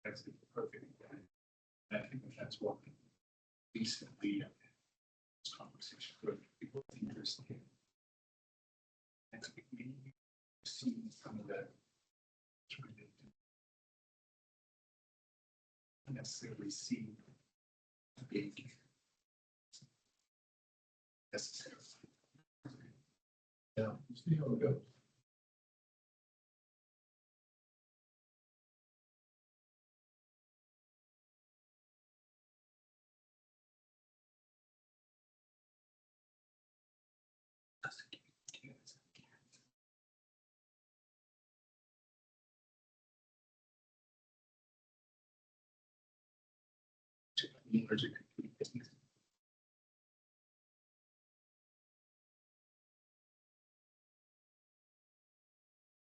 That's the perfect. I think that's what recently this conversation with people interested. And we see some of that necessarily see big necessarily. Yeah, see how it goes.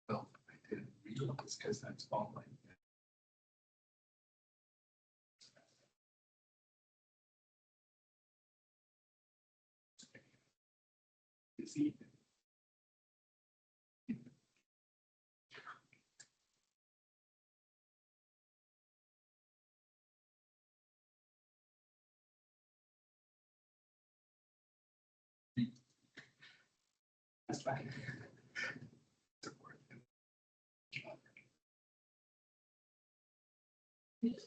Well, I didn't realize because that's online. It's even. That's fine. Yes.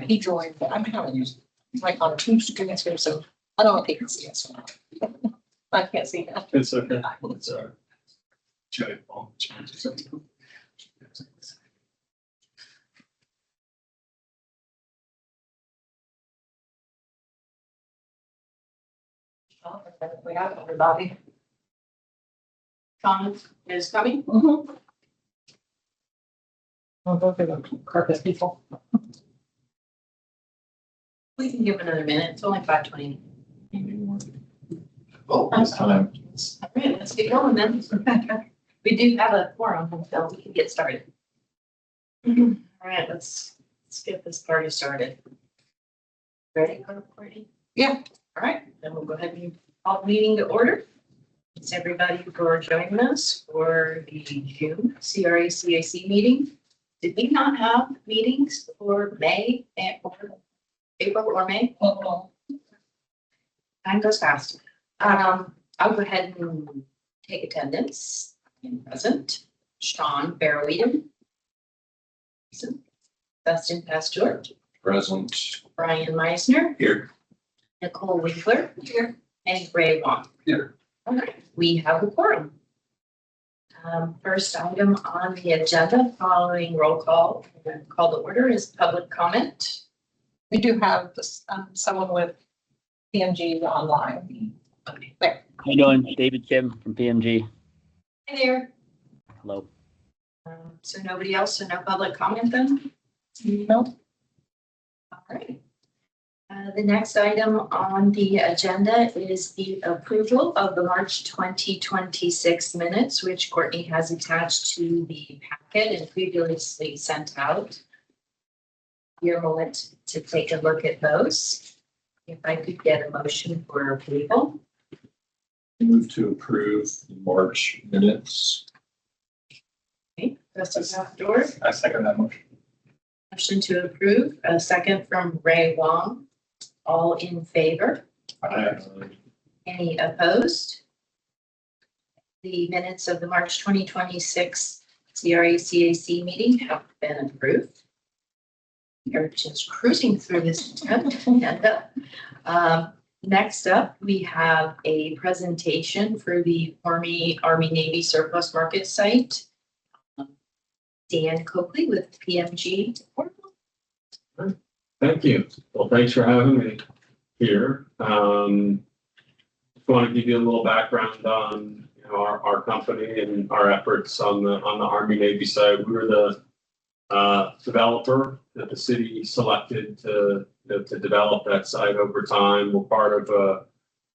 He joined, but I'm having used like on two screens here, so I don't know if he can see us. I can't see that. It's okay. It's our giant bomb changes. We have everybody. Sean is coming. I'll go for the carpet people. We can give him another minute. It's only 5:20. Oh, this time. All right, let's get going then. We do have a quorum, so we can get started. All right, let's get this party started. Ready, Courtney? Yeah. All right, then we'll go ahead and call the meeting to order. Thanks everybody for joining us for the June CRA CAC meeting. Did we not have meetings for May and or April or May? Time goes fast. I'll go ahead and take attendance. In present, Sean Barrow-Eden. Present. Dustin Pasteur. Present. Brian Meisner. Here. Nicole Winkler. Here. And Ray Wong. Here. All right, we have a quorum. First item on the agenda following roll call and call to order is public comment. We do have this, someone with PMG online. Okay. There. How you doing? David Kim from PMG. Hi there. Hello. So nobody else, so no public comment then? No. All right. The next item on the agenda is the approval of the March 2026 minutes, which Courtney has attached to the packet and previously sent out. Your moment to take a look at those. If I could get a motion for approval. Move to approve the March minutes. Okay, Trustee Pastor, I second that motion. motion to approve, a second from Ray Wong. All in favor? Any opposed? The minutes of the March 2026 CRA CAC meeting have been approved. We're just cruising through this agenda. Next up, we have a presentation for the Army Navy surplus market site. Dan Coakley with PMG. Thank you. Well, thanks for having me here. Just want to give you a little background on our company and our efforts on the Army Navy side. We were the developer that the city selected to develop that site over time. We're part of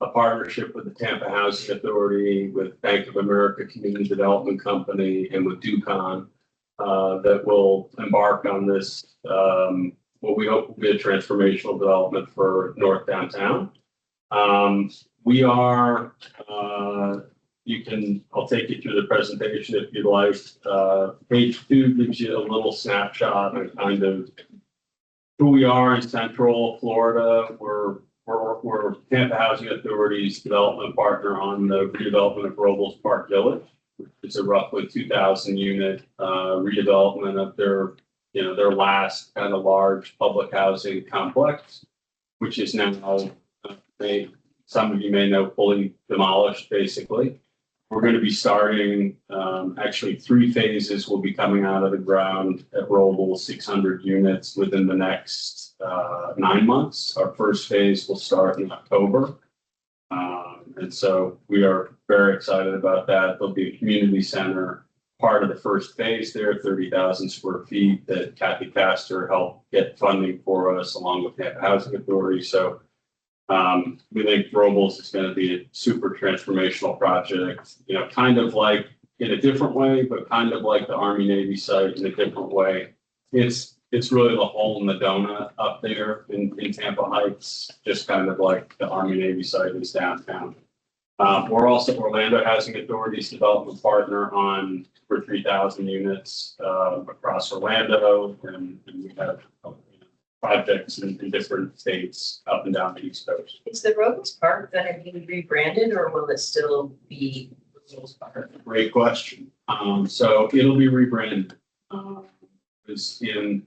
a partnership with the Tampa Housing Authority, with Bank of America Community Development Company, and with Ducon that will embark on this, what we hope will be a transformational development for North Downtown. We are, I'll take you through the presentation if you'd like. Page 2 gives you a little snapshot of kind of who we are in Central Florida. We're Tampa Housing Authority's development partner on the redevelopment of Robles Park Village, which is a roughly 2,000 unit redevelopment of their last kind of large public housing complex, which is now, some of you may know, fully demolished, basically. We're going to be starting, actually 3 phases will be coming out of the ground at Robles, 600 units within the next 9 months. Our first phase will start in October. And so we are very excited about that. There'll be a community center, part of the first phase there, 30,000 square feet that Kathy Castor helped get funding for us along with Tampa Housing Authority. So we think Robles is going to be a super transformational project, kind of like in a different way, but kind of like the Army Navy site in a different way. It's really the hole in the donut up there in Tampa Heights, just kind of like the Army Navy site is downtown. We're also Orlando Housing Authority's development partner on over 3,000 units across Orlando, and we have projects in different states up and down the East Coast. Is the Robles Park going to be rebranded, or will it still be Robles Park? Great question. So it'll be rebranded. Is in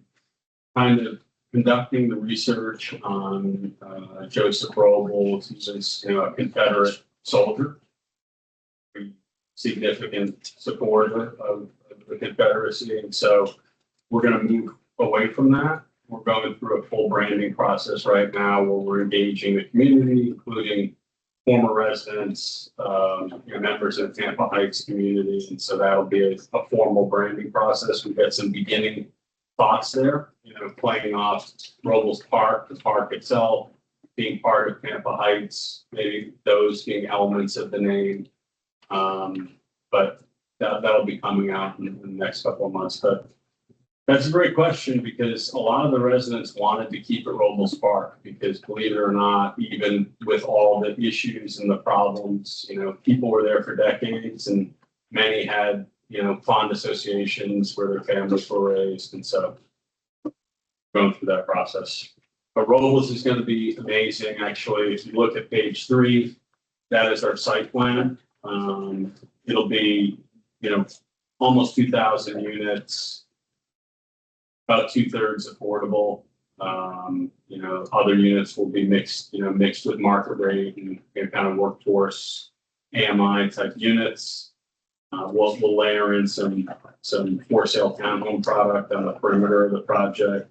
kind of conducting the research on Joseph Robles, who's a Confederate soldier, significant supporter of the Confederacy, and so we're going to move away from that. We're going through a full branding process right now where we're engaging the community, including former residents, members of the Tampa Heights community. And so that'll be a formal branding process. We've got some beginning thoughts there, playing off Robles Park, the park itself, being part of Tampa Heights, maybe those being elements of the name. But that'll be coming out in the next couple of months. But that's a great question, because a lot of the residents wanted to keep it Robles Park, because believe it or not, even with all the issues and the problems, people were there for decades, and many had, fond associations where their families were raised. And so going through that process. But Robles is going to be amazing. Actually, if you look at page 3, that is our site plan. It'll be, almost 2,000 units. About 2/3 affordable. Other units will be mixed with market rate and kind of workforce AMI type units. We'll layer in some for sale townhome product on the perimeter of the project.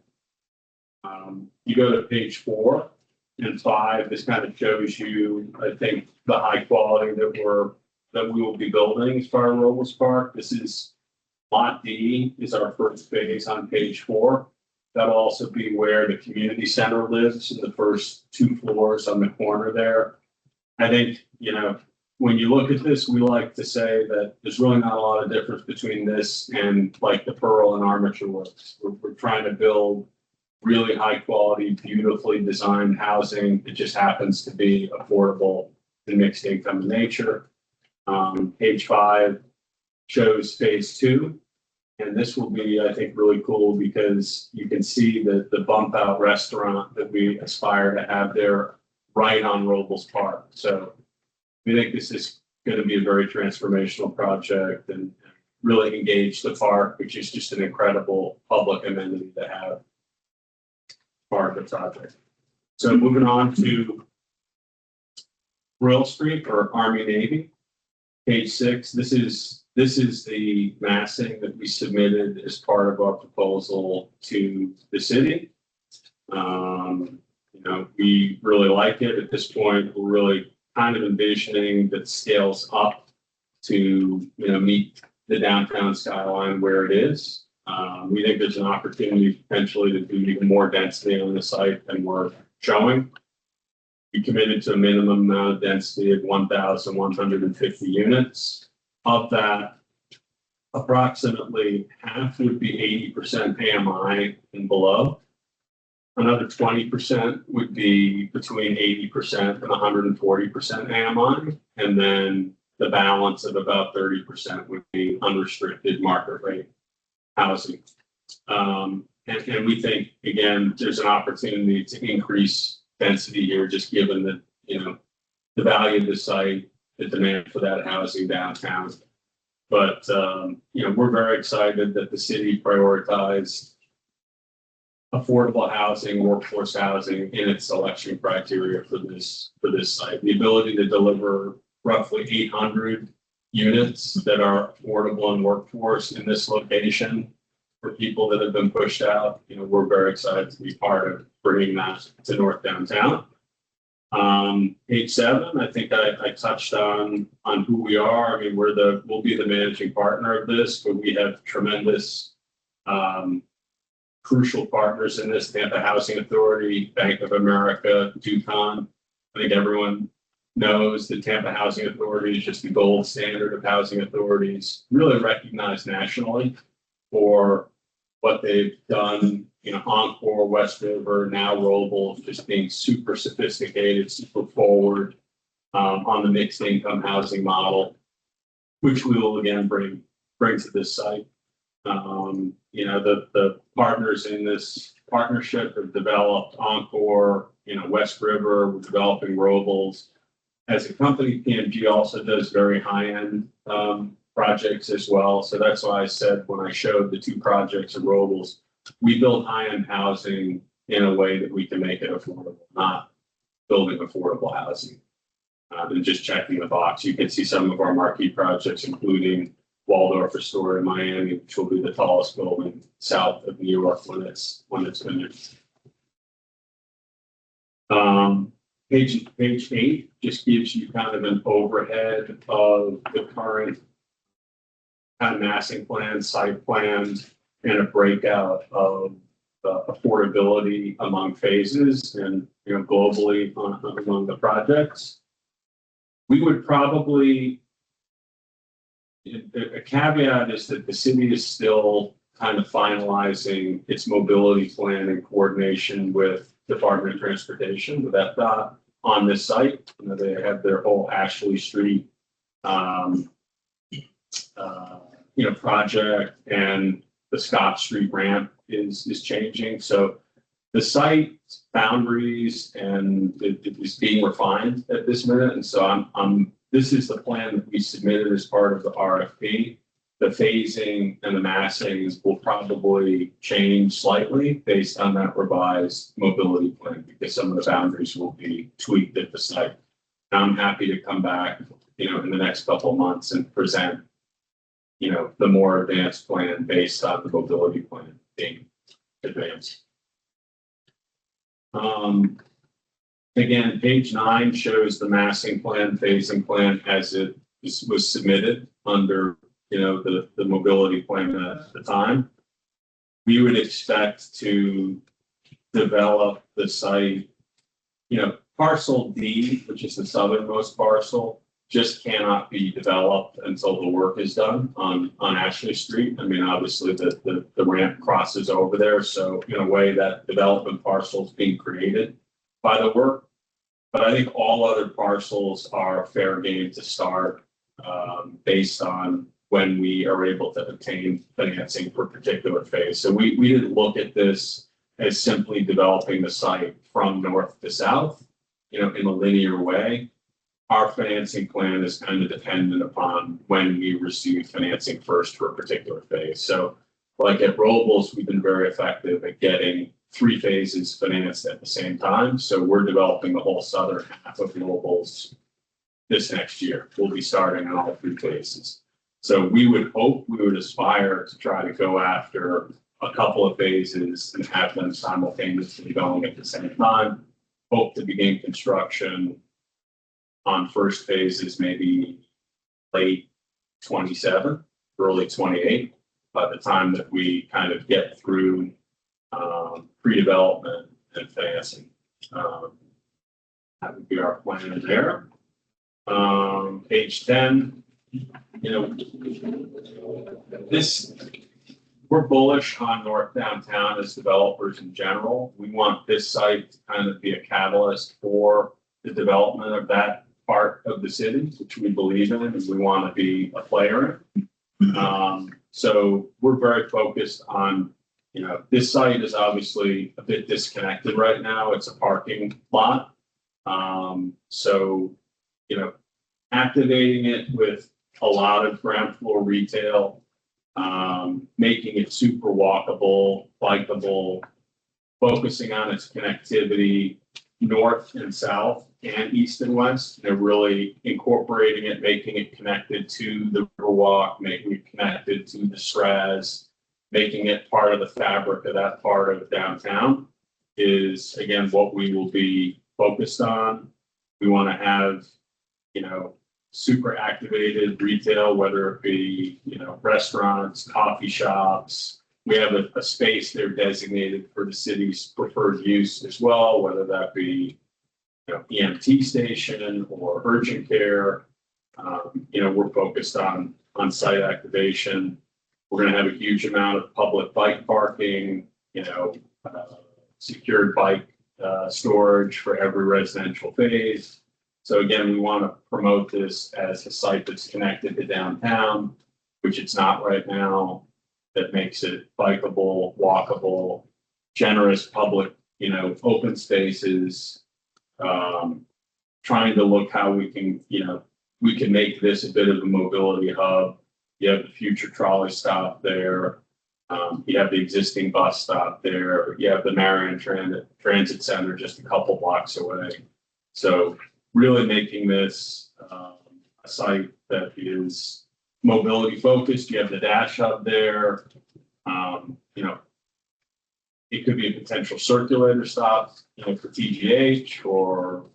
You go to page 4 and 5. This kind of shows you, I think, the high quality that we will be building as far as Robles Park. This is Lot D is our first phase on page 4. That'll also be where the community center lives, in the first 2 floors on the corner there. I think, when you look at this, we like to say that there's really not a lot of difference between this and like the Pearl and Armature Works. We're trying to build really high quality, beautifully designed housing. It just happens to be affordable and mixed income in nature. Page 5 shows phase 2. And this will be, I think, really cool, because you can see the bump out restaurant that we aspire to have there right on Robles Park. So we think this is going to be a very transformational project and really engage the park, which is just an incredible public amenity to have part of the project. So moving on to Royal Street, or Army Navy, page 6. This is the massing that we submitted as part of our proposal to the city. we really like it. At this point, we're really kind of envisioning that scales up to, meet the downtown skyline where it is. We think there's an opportunity potentially to do even more density on the site than we're showing. We committed to a minimum amount of density of 1,150 units. Of that, approximately half would be 80% AMI and below. Another 20% would be between 80% and 140% AMI. And then the balance of about 30% would be unrestricted market rate housing. And we think, again, there's an opportunity to increase density here, just given that, the value of the site, the demand for that housing downtown. But, we're very excited that the city prioritized affordable housing, workforce housing in its selection criteria for this site. The ability to deliver roughly 800 units that are affordable and workforce in this location for people that have been pushed out. We're very excited to be part of bringing that to North Downtown. Page 7, I think I touched on who we are. I mean, we'll be the managing partner of this, but we have tremendous crucial partners in this: Tampa Housing Authority, Bank of America, Ducon. I think everyone knows that Tampa Housing Authority is just the gold standard of housing authorities, really recognized nationally for what they've done. Encore, West River, now Robles, just being super sophisticated, super forward on the mixed income housing model, which we will again bring to this site. The partners in this partnership have developed Encore, West River, we're developing Robles. As a company, PMG also does very high-end projects as well. So that's why I said when I showed the 2 projects of Robles, we build high-end housing in a way that we can make it affordable, not building affordable housing. And just checking the box, you can see some of our marquee projects, including Waldorf Astoria in Miami, which will be the tallest building south of New York when it's finished. Page 8 just gives you kind of an overhead of the current kind of massing plan, site plans, and a breakout of affordability among phases and globally among the projects. We would probably, a caveat is that the city is still kind of finalizing its mobility plan in coordination with Department of Transportation, with FDOT on this site. They have their whole Ashley Street project, and the Scott Street ramp is changing. So the site boundaries and it is being refined at this minute. And so this is the plan that we submitted as part of the RFP. The phasing and the massings will probably change slightly based on that revised mobility plan, because some of the boundaries will be tweaked at the site. And I'm happy to come back, in the next couple of months and present, the more advanced plan based on the mobility plan being advanced. Again, page 9 shows the massing plan, phasing plan as it was submitted under, the mobility plan at the time. We would expect to develop the site, parcel D, which is the southernmost parcel, just cannot be developed until the work is done on Ashley Street. I mean, obviously the ramp crosses over there. So in a way that development parcel is being created by the work. But I think all other parcels are fair game to start based on when we are able to obtain financing for a particular phase. So we didn't look at this as simply developing the site from north to south, in a linear way. Our financing plan is kind of dependent upon when we receive financing first for a particular phase. So like at Robles, we've been very effective at getting 3 phases financed at the same time. So we're developing the whole southern half of Robles this next year. We'll be starting on all 3 phases. So we would aspire to try to go after a couple of phases and have them simultaneously going at the same time. hope to begin construction on first phases, maybe late 27, early 28, by the time that we kind of get through pre-development and financing. That would be our plan there. Page 10, we're bullish on North Downtown as developers in general. We want this site to kind of be a catalyst for the development of that part of the city, which we believe in, and we want to be a player in. So we're very focused on, this site is obviously a bit disconnected right now. It's a parking lot. So, activating it with a lot of ground floor retail, making it super walkable, bikeable, focusing on its connectivity north and south and east and west, really incorporating it, making it connected to the Riverwalk, making it connected to the SRAS, making it part of the fabric of that part of downtown is, again, what we will be focused on. We want to have, super activated retail, whether it be, restaurants, coffee shops. We have a space there designated for the city's preferred use as well, whether that be, EMT station or urgent care. We're focused on site activation. We're going to have a huge amount of public bike parking, secured bike storage for every residential phase. So again, we want to promote this as a site that's connected to downtown, which it's not right now. That makes it bikeable, walkable, generous public, open spaces. Trying to look how we can, we can make this a bit of a mobility hub. You have the future trolley stop there. You have the existing bus stop there. You have the Marion Transit Center just a couple blocks away. So really making this a site that is mobility focused. You have the Dash Hub there. It could be a potential circulator stop, for TGH or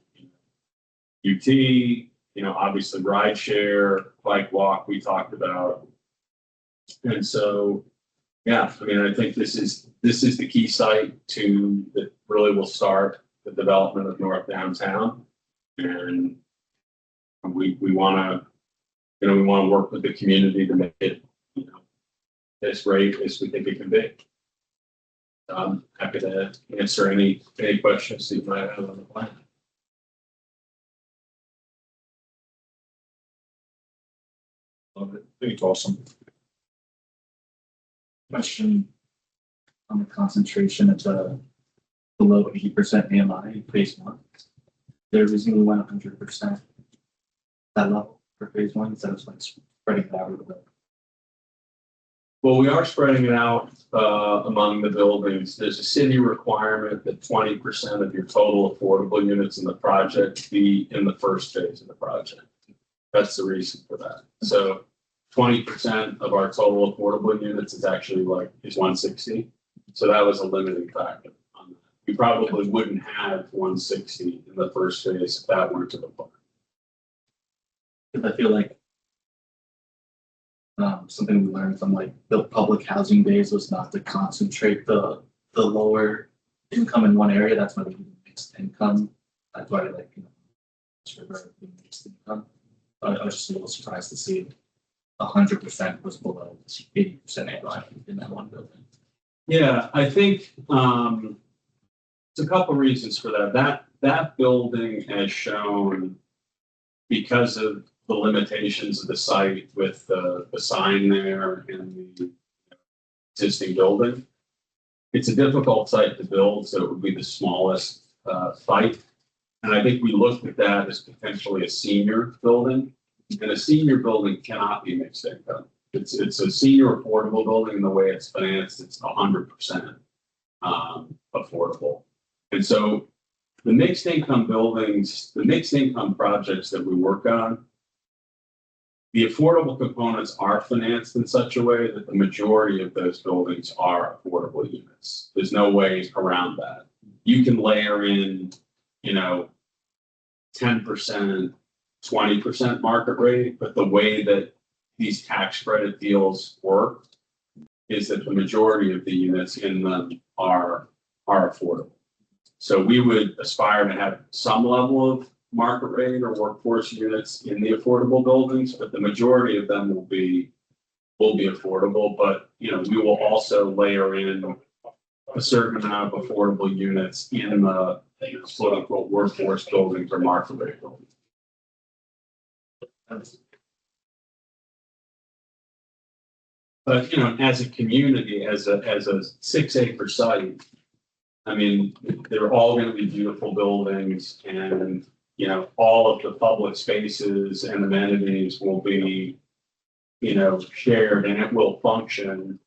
UT. Obviously rideshare, bike walk we talked about, and so yeah. I think this is the key site that really will start the development of North Downtown, and we want to work with the community to make it as great as we think it can be. I'm happy to answer any questions that you might have on the plan. Love it. I think it's awesome. Question on the concentration of the below 80% AMI in phase one. There reasonably went 100% that level for phase one instead of like spreading it out a little bit. Well, we are spreading it out among the buildings. There's a city requirement that 20% of your total affordable units in the project be in the first phase of the project. That's the reason for that. So 20% of our total affordable units is actually is 160. So that was a limiting factor on that. We probably wouldn't have 160 in the first phase if that weren't to the plan. Because I feel like something we learned from the public housing days was not to concentrate the lower income in one area. That's why we do mixed income. That's why mixed income. I was just a little surprised to see 100% was below 80% AMI in that one building. Yeah, I think it's a couple of reasons for that. That building has shown, because of the limitations of the site with the sign there and the existing building, it's a difficult site to build, so it would be the smallest site. And I think we looked at that as potentially a senior building, and a senior building cannot be mixed income. It's a senior affordable building, and the way it's financed, it's 100% affordable. And so the mixed income buildings, the mixed income projects that we work on, the affordable components are financed in such a way that the majority of those buildings are affordable units. There's no way around that. You can layer in, 10%, 20% market rate, but the way that these tax credit deals work is that the majority of the units in them are affordable. So we would aspire to have some level of market rate or workforce units in the affordable buildings, but the majority of them will be affordable. But, we will also layer in a certain amount of affordable units in the quote unquote workforce buildings or market rate buildings. But, as a community, as a 6-acre site, I mean, they're all going to be beautiful buildings and, all of the public spaces and amenities will be, shared, and it will function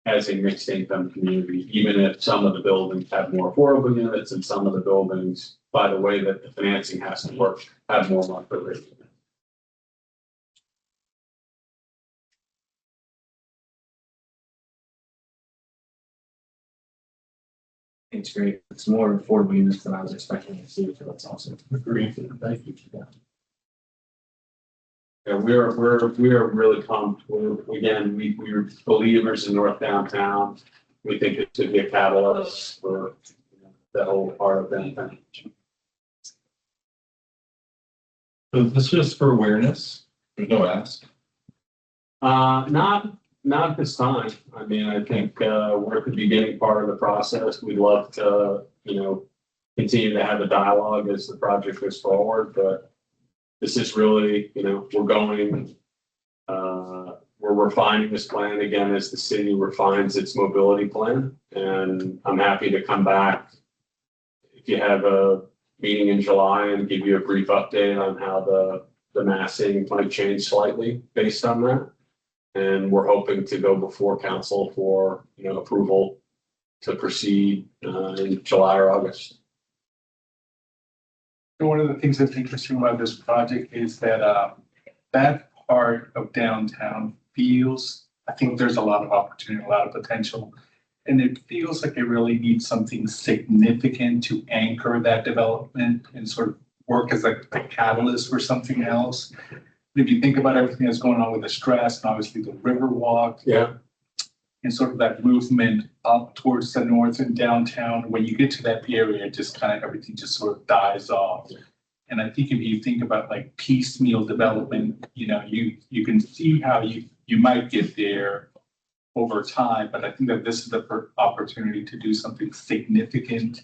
as a mixed income community, even if some of the buildings have more affordable units and some of the buildings, by the way that the financing has to work, have more market rate units. It's great. It's more affordable units than I was expecting to see, so that's awesome. Agreed. Thank you for that. Yeah, we are really pumped. Again, we're believers in North Downtown. We think it should be a catalyst for that whole part of downtown. So this is just for awareness. There's no ask. Not at this time. I mean, I think we're at the beginning part of the process. We'd love to, continue to have a dialogue as the project goes forward, but this is really, we're refining this plan again as the city refines its mobility plan. And I'm happy to come back if you have a meeting in July and give you a brief update on how the massing might change slightly based on that. And we're hoping to go before council for, approval to proceed in July or August. One of the things that's interesting about this project is that that part of downtown feels, I think there's a lot of opportunity, a lot of potential. And it feels like it really needs something significant to anchor that development and sort of work as a catalyst for something else. If you think about everything that's going on with the stress and obviously the Riverwalk. Yeah. And sort of that movement up towards the north and downtown, when you get to that area, just kind of everything just sort of dies off. And I think if you think about like piecemeal development, you can see how you might get there over time, but I think that this is the opportunity to do something significant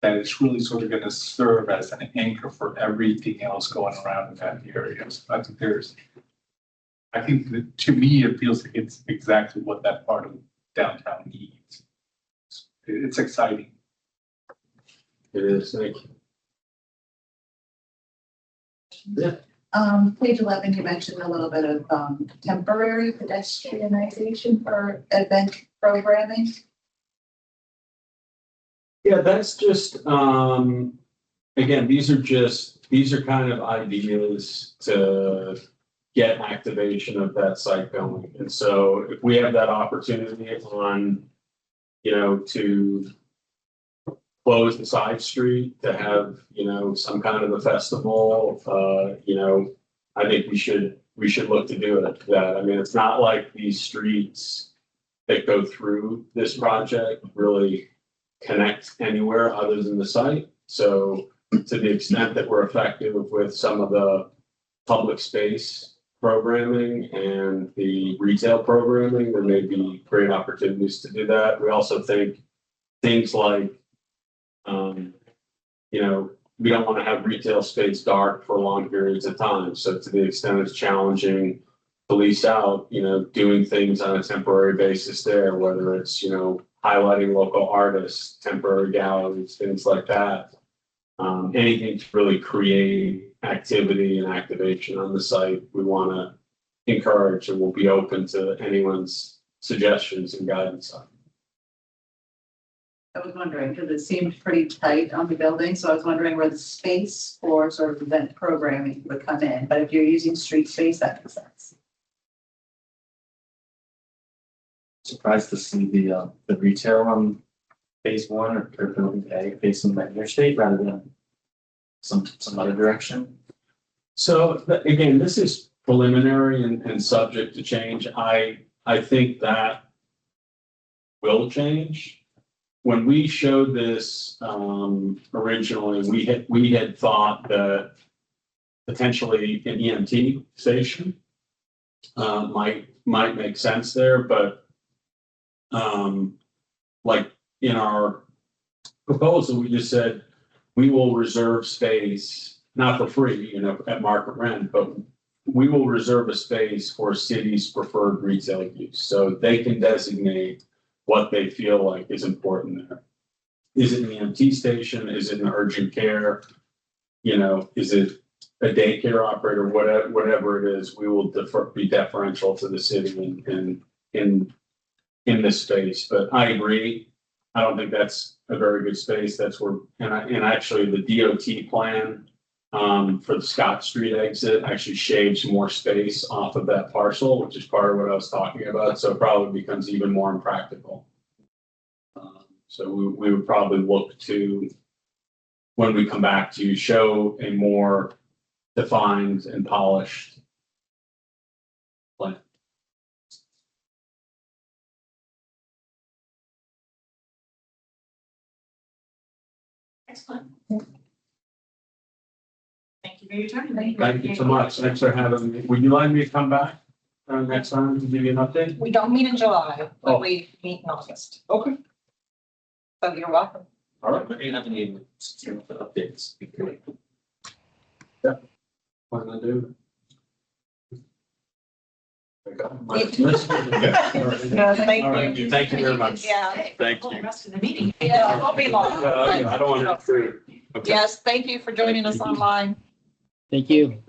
that is really sort of going to serve as an anchor for everything else going around in that area. So I think that to me, it feels like it's exactly what that part of downtown needs. It's exciting. It is. Thank you. Yeah. Page 11, you mentioned a little bit of temporary pedestrianization for event programming. Yeah, that's just, again, these are kind of ideas to get activation of that site going. And so if we have that opportunity on, to close the side street, to have, some kind of a festival, I think we should look to do that. I mean, it's not like these streets that go through this project really connect anywhere other than the site. So to the extent that we're effective with some of the public space programming and the retail programming, there may be great opportunities to do that. We also think things like, we don't want to have retail space dark for long periods of time. So to the extent it's challenging to lease out, doing things on a temporary basis there, whether it's, highlighting local artists, temporary galleries, things like that. Anything to really create activity and activation on the site, we want to encourage, and we'll be open to anyone's suggestions and guidance on. I was wondering, because it seemed pretty tight on the building, so I was wondering where the space for sort of event programming would come in, but if you're using street space, that makes sense. Surprised to see the retail on phase one or building A facing the interstate rather than some other direction? So again, this is preliminary and subject to change. I think that will change. When we showed this originally, we had thought that potentially an EMT station might make sense there, but like in our proposal, we just said we will reserve space, not for free, at market rent, but we will reserve a space for city's preferred retail use. So they can designate what they feel like is important there. Is it an EMT station? Is it an urgent care? Is it a daycare operator? Whatever it is, we will be deferential to the city in this space. But I agree. I don't think that's a very good space. That's where, and actually the DOT plan for the Scott Street exit actually shaves more space off of that parcel, which is part of what I was talking about. So it probably becomes even more impractical. So we would probably look to, when we come back to show a more defined and polished plan. Excellent. Thank you for your time. Thank you so much. Thanks for having me. Would you like me to come back next time to give you an update? We don't meet in July, Oh. but we meet in August. Okay. So you're welcome. All right. But you have any updates? What am I doing? Yeah, thank All right. you. Thank you very much. Yeah. Thank The you. rest of the meeting. Yeah, it won't be long. I don't want to intrude. Okay. Yes, thank you for joining us online. Thank you.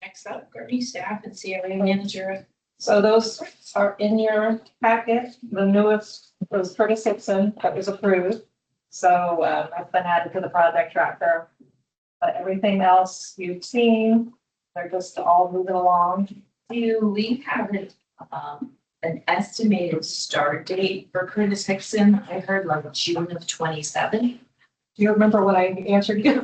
Next up, Courtney, staff and CRA manager. So those are in your packet. The newest was Curtis Hickson that was approved. So that's been added to the project tracker. But everything else you've seen, they're just all moving along. Do we have an estimated start date for Curtis Hickson? I heard like June of 27. Do you remember what I answered you?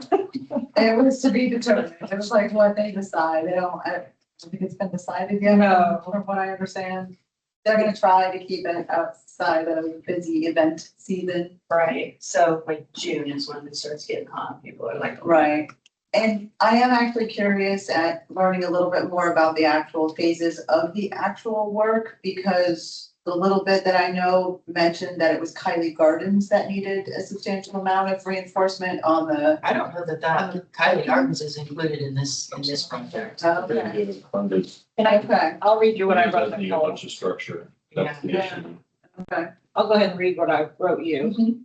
It was to be determined. It was like what they decide. They don't, I don't think it's been decided yet. No. From what I understand. They're gonna try to keep it outside of busy event season. Right, so like June is when it starts getting hot. People are like, Right. And I am actually curious at learning a little bit more about the actual phases of the actual work, because the little bit that I know mentioned that it was Kylie Gardens that needed a substantial amount of reinforcement on the. I don't know that Kylie Gardens is included in this project. Okay. Funded. And Okay, I'll read you what I wrote. Need a bunch of structure. That's the Yeah. issue. okay. I'll go ahead and read what I wrote you.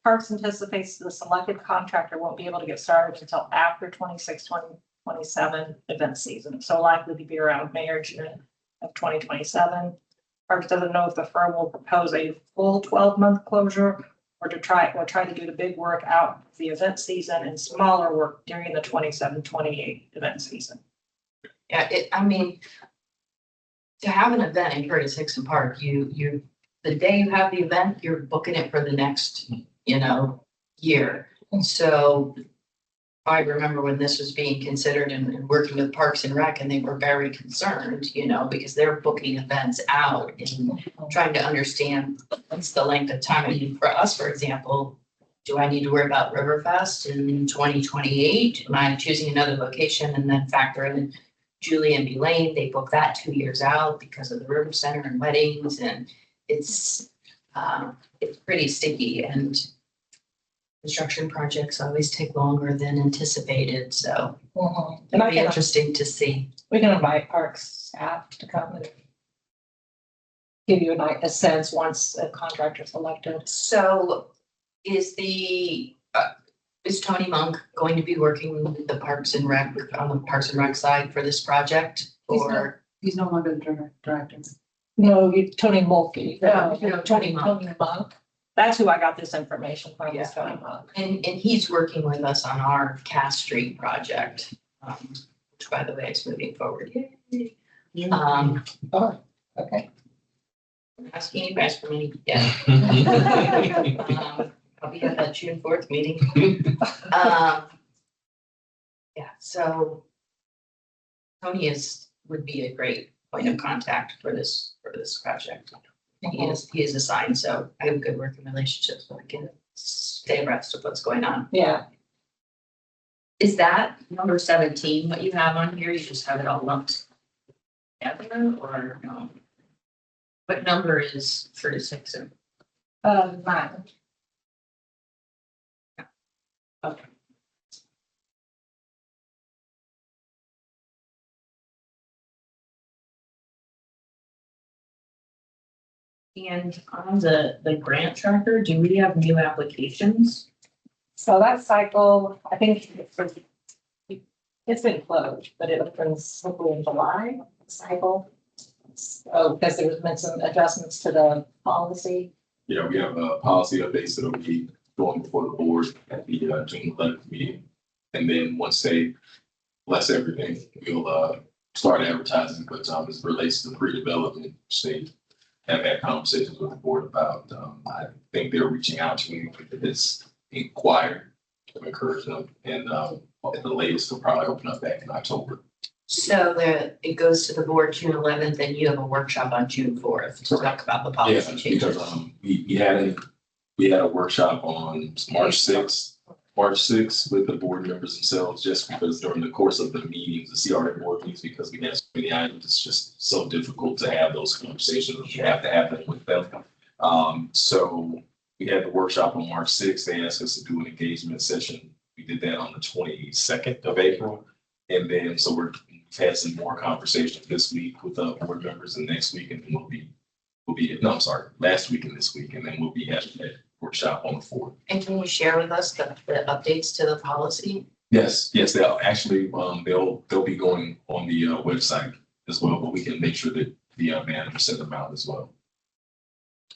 Parks anticipates the selected contractor won't be able to get started until after 2027 event season. So likely to be around May or June of 2027. Parks doesn't know if the firm will propose a full 12-month closure or try to do the big work out of the event season and smaller work during the 27-28 event season. Yeah, I mean, to have an event in Curtis Hickson Park, the day you have the event, you're booking it for the next, year. And so I remember when this was being considered and working with Parks and Rec, and they were very concerned, because they're booking events out and trying to understand what's the length of time. I mean, for us, for example, do I need to worry about Riverfest in 2028? Am I choosing another location and then factor in Julie and B Lane? They book that 2 years out because of the River Center and weddings, and it's pretty sticky, and construction projects always take longer than anticipated, so And it'll I be can, interesting to see. we can invite Parks staff to come and give you a sense once a contractor's selected. So is Tony Monk going to be working with the Parks and Rec, on the Parks and Rec side for this project? He's Or, He's no longer the director. No, Tony Mulkey. No, Tony Monk. Tony Monk. That's who I got this information from, is Tony Monk. and he's working with us on our Cass Street project, which by the way is moving forward. Yay. Oh, okay. Asking you guys for money, yeah. I'll be at that June 4th meeting. Yeah, so Tony would be a great point of contact for this project. He is assigned, so I have good working relationships, so I can stay abreast of what's going on. Yeah, Is that number 17, what you have on here? You just have it all lumped together or no? What number is 36? 9. Okay. And on the grant tracker, do we have new applications? So that cycle, I think it's been closed, but it opens hopefully in July, cycle. So, because there was been some adjustments to the policy. Yeah, we have a policy updates that'll be going before the board at the June 11th meeting. And then once they bless everything, we'll start advertising, but as it relates to the pre-development stage, have had conversations with the board about, I think they're reaching out to me with this inquire to encourage them. And at the latest, they'll probably open up back in October. So it goes to the board June 11th, and you have a workshop on June 4th to talk about the policy Yeah, changes. because we had a workshop on March 6th with the board members themselves, just because during the course of the meetings, the CRA board meetings, because we have so many items, it's just so difficult to have those conversations. You have to have them with them. So we had the workshop on March 6th. They asked us to do an engagement session. We did that on the 22nd of April. And then, so we've had some more conversations this week with the board members, and next week, and last week and this week, and then we'll be having that workshop on the 4th. And can you share with us the updates to the policy? Yes, they'll actually, they'll be going on the website as well, but we can make sure that the manager send them out as well.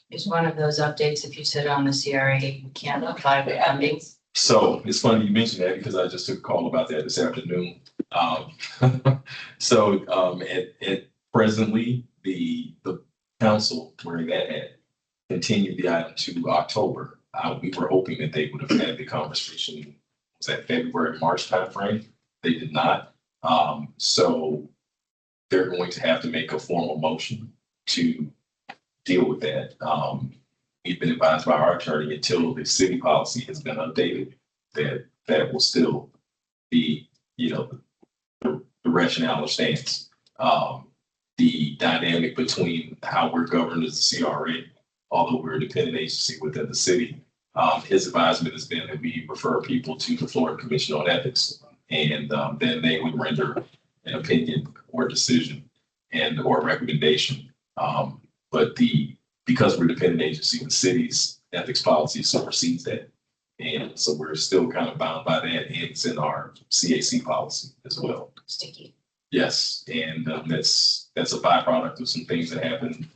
Is one of those updates, if you sit on the CRA, you can't apply for funding? So it's funny you mentioned that because I just took a call about that this afternoon. At presently, the council where that had continued the item to October. We were hoping that they would have had the conversation, was that February, March timeframe? They did not. So they're going to have to make a formal motion to deal with that. We've been advised by our attorney until the city policy has been updated, that will still be, the rationale or stance. The dynamic between how we're governed as a CRA, although we're a dependent agency within the city, his advisement has been that we refer people to the Florida Commission on Ethics, and then they would render an opinion or decision or recommendation. Because we're a dependent agency, the city's ethics policy supersedes that. And so we're still kind of bound by that, and it's in our CAC policy as well. Sticky. Yes, and that's a byproduct of some things that happened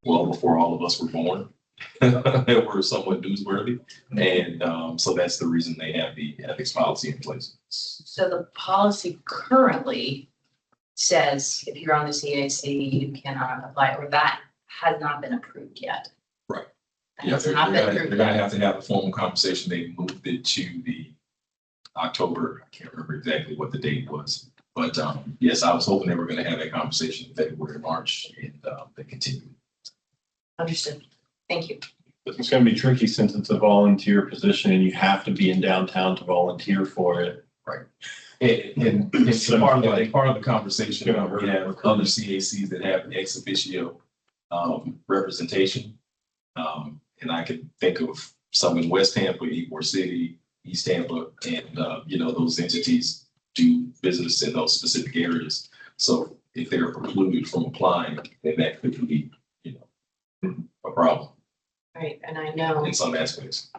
well before all of us were born that were somewhat newsworthy. And so that's the reason they have the ethics policy in place. So the policy currently says if you're on the CAC, you cannot apply, or that has not been approved yet. Right. That Yeah, has they're not been gonna approved have yet. to have a formal conversation. They moved it to the October, I can't remember exactly what the date was. But yes, I was hoping they were gonna have that conversation in February, March, and they continued. Understood. Thank you. It's gonna be tricky since it's a volunteer position and you have to be in downtown to volunteer for it. And it's So, part of like, the conversation, we have other CACs that have ex officio representation. And I can think of some in West Tampa, Ybor City, East Tampa, and those entities do business in those specific areas. So if they're precluded from applying, then that could be, a problem Right, and I know in some aspects.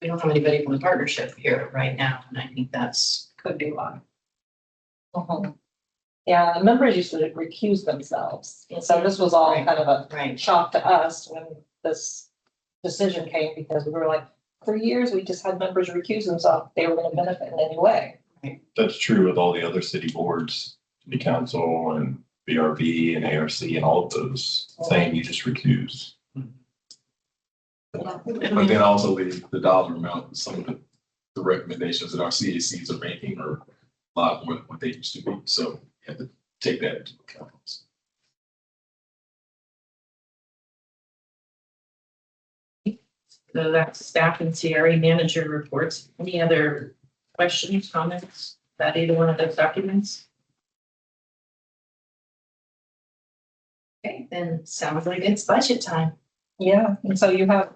we don't have anybody from the partnership here right now, and I think that's Could be one. Yeah, the members used to recuse themselves. And so this was all kind of a right. shock to us when this decision came, because we were like, for years, we just had members recuse themselves. They were going to benefit in any way. That's true with all the other city boards, city council and BRB and ARC and all of those, saying you just recuse. But then also the dollar amount, some of the recommendations that our CACs are making are a lot more than what they used to be. So you have to take that into account. So that's staff and CRA manager reports. Any other questions, comments about either one of those documents? Okay, then sounds like it's budget time. Yeah, and so you have,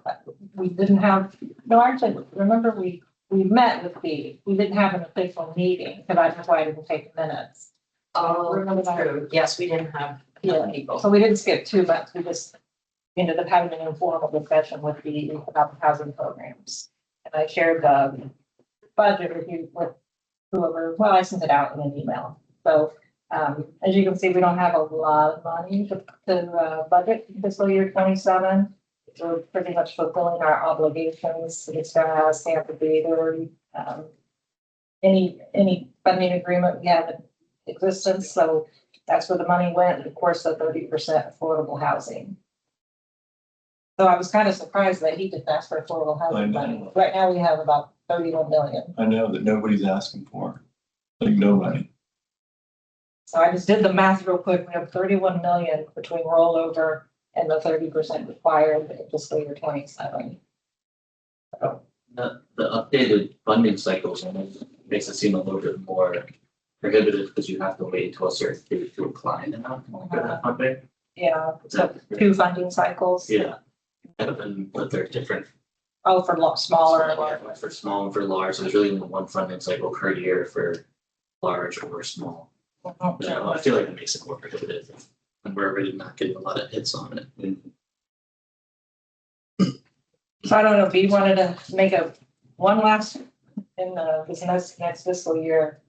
we didn't have, no, actually, remember we met with we didn't have an official meeting, because that's why I didn't take minutes. Remember that? True. Yes, we didn't have enough people. So we didn't skip 2 months, we just ended up having an informal discussion with about the housing programs. And I shared the budget review with whoever, well, I sent it out in an email. So, as you can see, we don't have a lot of money to budget fiscal year 27. We're pretty much fulfilling our obligations. It's gonna stamp the date or, any funding agreement we have in existence. So that's where the money went. Of course, the 30% affordable housing. So I was kind of surprised that he didn't ask for affordable housing money. Right now, we have about 31 million. I know that nobody's asking for, like nobody. So I just did the math real quick. We have 31 million between rollover and the 30% required in fiscal year 27. The updated funding cycles makes it seem a little bit more prohibitive because you have to wait until a certain date to apply and not get that funding. Yeah, so 2 funding cycles. Yeah. But they're different. Oh, for smaller. Yeah, for small and for large, so there's really only one funding cycle per year for large or small. Yeah, I feel like it makes it more prohibitive and we're already not getting a lot of hits on it. So I don't know if you wanted to make one last in this next fiscal year,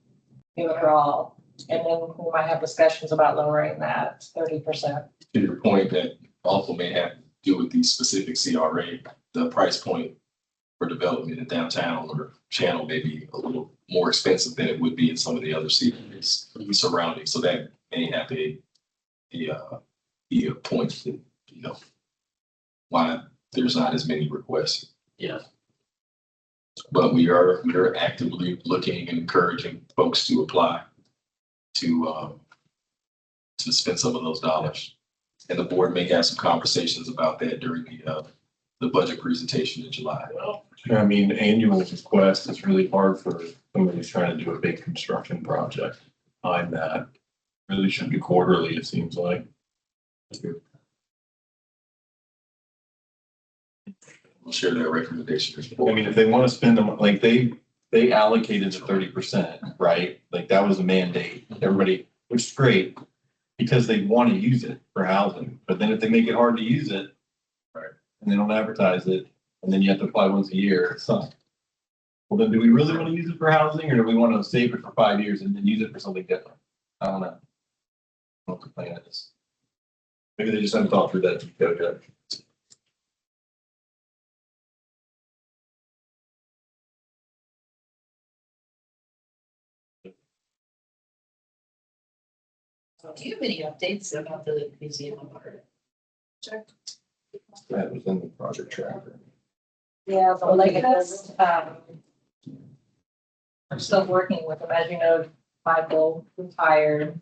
give it all. And then we might have discussions about lowering that 30%. To your point, that also may have to do with the specific CRA, the price point for development in downtown or channel may be a little more expensive than it would be in some of the other cities surrounding. So that may have be a point that, why there's not as many requests. Yeah. But we're actively looking and encouraging folks to apply to spend some of those dollars. And the board may have some conversations about that during the budget presentation in July. I mean, annual request is really hard for somebody who's trying to do a big construction project. Behind that, really should be quarterly, it seems like. We'll share their recommendations. I mean, if they want to spend them, like they allocated the 30%, right? Like that was a mandate, everybody, which is great because they want to use it for housing. But then if they make it hard to use it, right, and they don't advertise it, and then you have to apply once a year, it sucks. Well, then do we really want to use it for housing or do we want to save it for 5 years and then use it for something different? I don't know. I don't know what the plan is. Maybe they just haven't thought through that detail yet. Do you have any updates about the museum of art? That was in the project tracker. Yeah, the latest, I'm still working with them, as you know, Michael retired.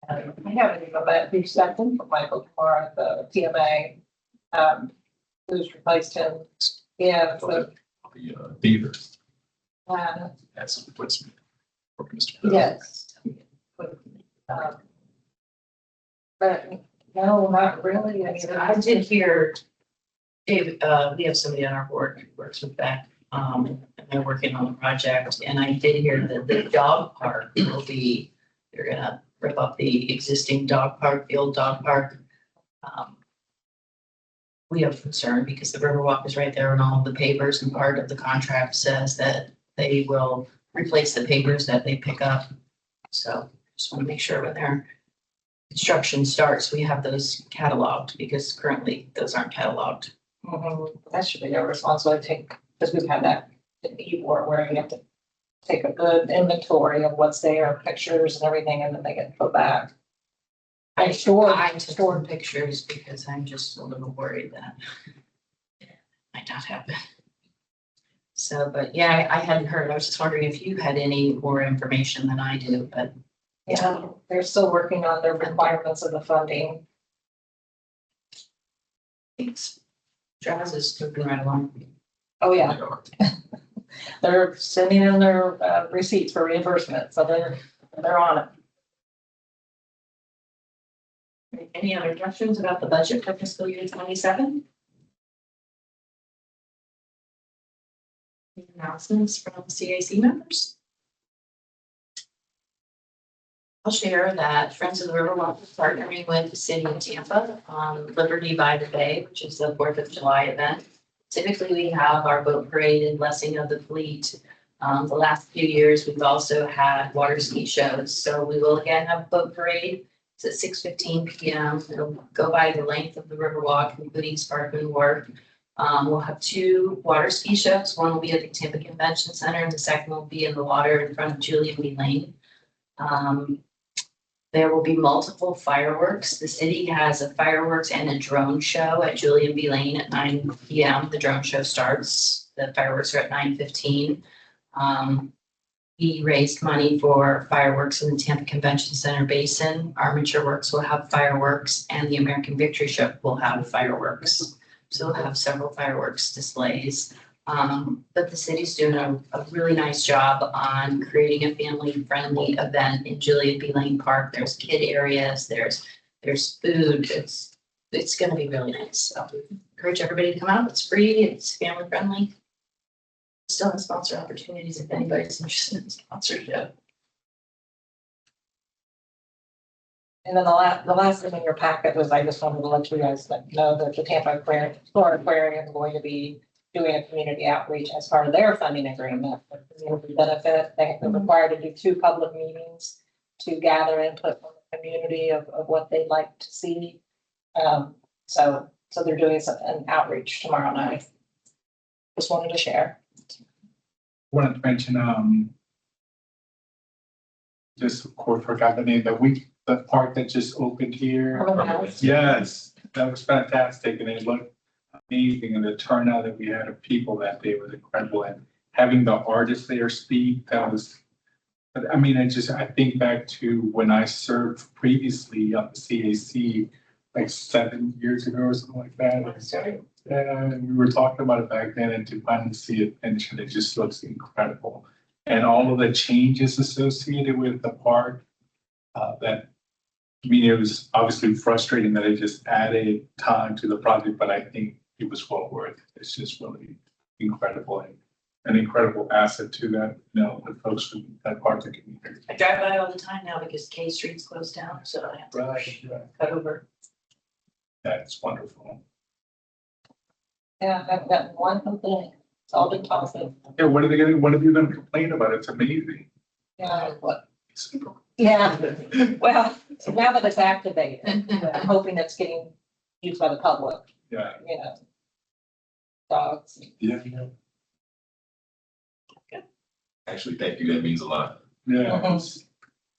And I haven't even met, we stepped in for Michael tomorrow at the TMA, who's replaced him. Yeah, so, The theater uh, has some replacement for Mr. Bell. yes. But no, not really. I mean, I did hear, Dave, we have somebody on our board who works with that, and they're working on the project, and I did hear that the dog park will be, they're gonna rip up the existing dog park, the old dog park. We have concern because the Riverwalk is right there and all of the pavers, and part of the contract says that they will replace the pavers that they pick up. So just want to make sure when their construction starts, we have those cataloged, because currently those aren't cataloged. that should be their responsibility, to take, because we've had that in E-Board where you have to take a good inventory of what's there, pictures and everything, and then they get put back. I I took pictures because I'm just a little worried that that happen. So, but yeah, I hadn't heard. I was just wondering if you had any more information than I do, but Yeah, they're still working on their requirements of the funding. thanks. Travis is moving right along. Oh, yeah. They're sending in their receipts for reimbursement, so they're on it. Any other questions about the budget for fiscal year 27? Announcements from CAC members? I'll share that Friends of the Riverwalk is partnering with the city of Tampa on Liberty by the Bay, which is the 4th of July event. Typically, we have our boat parade and blessing of the fleet. The last few years, we've also had water ski shows. So we will again have a boat parade. It's at 6:15 p.m. It'll go by the length of the Riverwalk, including Sparkman Wharf. We'll have 2 water ski shows. One will be at the Tampa Convention Center, and the second will be in the water in front of Julian B. Lane. There will be multiple fireworks. The city has a fireworks and a drone show at Julian B. Lane at 9 p.m. The drone show starts. The fireworks are at 9:15. We raised money for fireworks in the Tampa Convention Center Basin. Armature Works will have fireworks, and the American Victory Show will have fireworks. So we'll have several fireworks displays. But the city's doing a really nice job on creating a family-friendly event in Julian B. Lane Park. There's kid areas, there's food. It's gonna be really nice. So encourage everybody to come out. It's free, it's family-friendly. Still have sponsor opportunities if anybody's interested in sponsorship. And then the last thing in your packet was, I just wanted to let you guys know that the Tampa Aquarium is going to be doing a community outreach as part of their funding agreement for community benefit. They're required to do 2 public meetings to gather input from the community of what they'd like to see. So they're doing an outreach tomorrow night. Just wanted to share. Wanted to mention, just of course forgot the name, the park that just opened here. Yes, that was fantastic, and it looked amazing, and the turnout that we had of people that day was incredible, and having the artists there speak, that was, I mean, I think back to when I served previously on the CAC, like 7 years ago or something like that. And we were talking about it back then, and to finally see it finished, and it just looks incredible. And all of the changes associated with the park, that, I mean, it was obviously frustrating that it just added time to the project, but I think it was well worth it. It's just really incredible and an incredible asset to that, the folks from that part of the community. I drive by all the time now because K Street's closed down, so I have to Right. cut over. That's wonderful. Yeah, I haven't gotten one complaint. It's all been positive. Yeah, what are you gonna complain about? It's amazing. Yeah, yeah. Well, now that it's activated, I'm hoping it's getting used by the public, Yeah. Dogs. Yeah. Actually, thank you. That means a lot. Yeah. Mhm.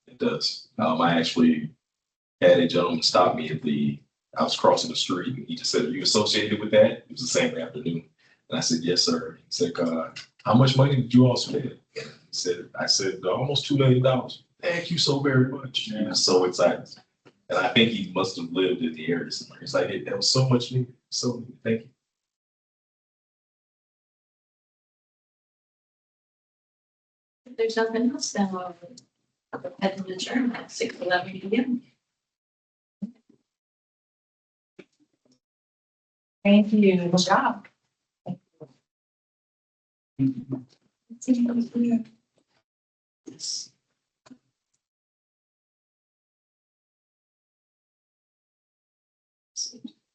It does. I actually had a gentleman stop me I was crossing the street, and he just said, "Are you associated with that?" It was the same afternoon. And I said, "Yes, sir." He said, "How much money did you all spend?" I said, "Almost $2 million. Thank you so very much." He was so excited. And I think he must have lived in the area somewhere. He's like, "That was so much needed. So needed. Thank you." If there's nothing else, then we'll head to adjourn at 6:11 p.m. Thank you. Good job. Yes.